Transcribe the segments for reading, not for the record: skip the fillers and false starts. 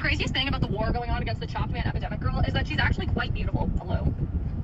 craziest thing about the war going on against the chopped man epidemic girl is that she's actually quite beautiful. Hello.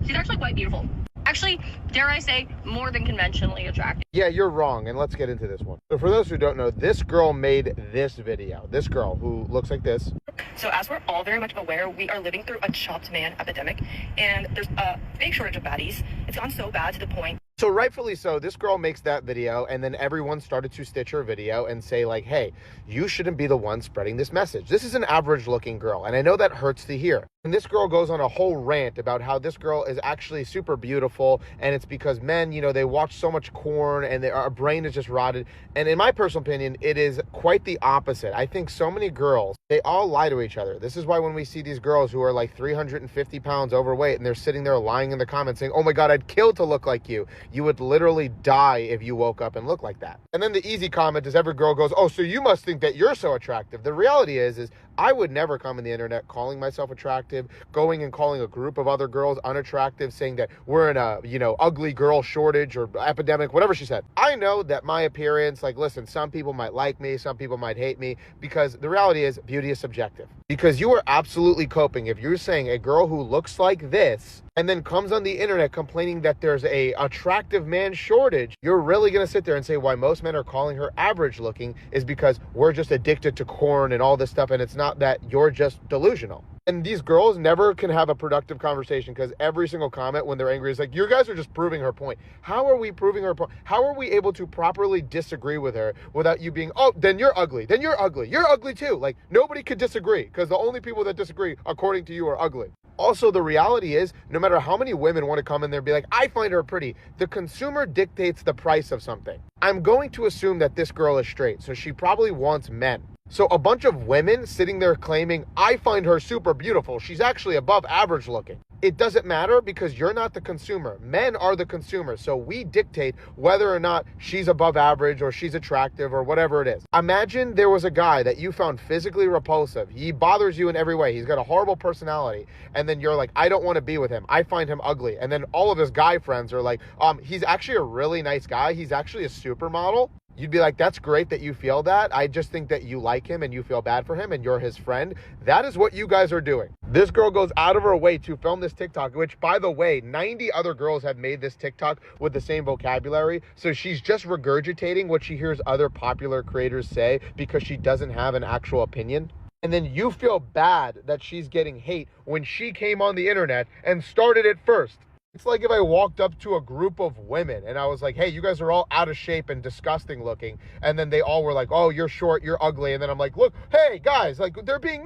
She's actually quite beautiful. Actually, dare I say, more than conventionally attractive. Yeah, you're wrong, and let's get into this one. So for those who don't know, this girl made this video. This girl who looks like this. So as we're all very much aware, we are living through a chopped man epidemic, and there's a big shortage of baddies. It's gone so bad to the point. So rightfully so, this girl makes that video, and then everyone started to stitch her video and say like, hey, you shouldn't be the one spreading this message. This is an average looking girl, and I know that hurts to hear. And this girl goes on a whole rant about how this girl is actually super beautiful, and it's because men, you know, they watch so much porn and our brain is just rotted. And in my personal opinion, it is quite the opposite. I think so many girls, they all lie to each other. This is why when we see these girls who are like 350 pounds overweight and they're sitting there lying in the comments saying, oh my God, I'd kill to look like you. You would literally die if you woke up and looked like that. And then the easy comment is every girl goes, oh, so you must think that you're so attractive. The reality is I would never come in the internet calling myself attractive, going and calling a group of other girls unattractive, saying that we're in a, you know, ugly girl shortage or epidemic, whatever she said. I know that my appearance, like, listen, some people might like me, some people might hate me, because the reality is beauty is subjective. Because you are absolutely coping if you're saying a girl who looks like this and then comes on the internet complaining that there's a attractive man shortage, you're really going to sit there and say why most men are calling her average looking is because we're just addicted to corn and all this stuff, and it's not that you're just delusional. And these girls never can have a productive conversation because every single comment when they're angry is like, you guys are just proving her point. How are we proving her point? How are we able to properly disagree with her without you being, oh, then you're ugly. Then you're ugly. You're ugly too. Like, nobody could disagree because the only people that disagree, according to you, are ugly. Also, the reality is, no matter how many women want to come in there and be like, I find her pretty, the consumer dictates the price of something. I'm going to assume that this girl is straight, so she probably wants men. So a bunch of women sitting there claiming, I find her super beautiful, she's actually above average looking. It doesn't matter because you're not the consumer. Men are the consumer. So we dictate whether or not she's above average or she's attractive or whatever it is. Imagine there was a guy that you found physically repulsive. He bothers you in every way. He's got a horrible personality. And then you're like, I don't want to be with him. I find him ugly. And then all of his guy friends are like, he's actually a really nice guy. He's actually a supermodel. You'd be like, that's great that you feel that. I just think that you like him and you feel bad for him and you're his friend. That is what you guys are doing. This girl goes out of her way to film this TikTok, which, by the way, 90 other girls have made this TikTok with the same vocabulary. So she's just regurgitating what she hears other popular creators say because she doesn't have an actual opinion. And then you feel bad that she's getting hate when she came on the internet and started it first. It's like if I walked up to a group of women and I was like, hey, you guys are all out of shape and disgusting looking. And then they all were like, oh, you're short, you're ugly. And then I'm like, look, hey, guys, like they're being mean.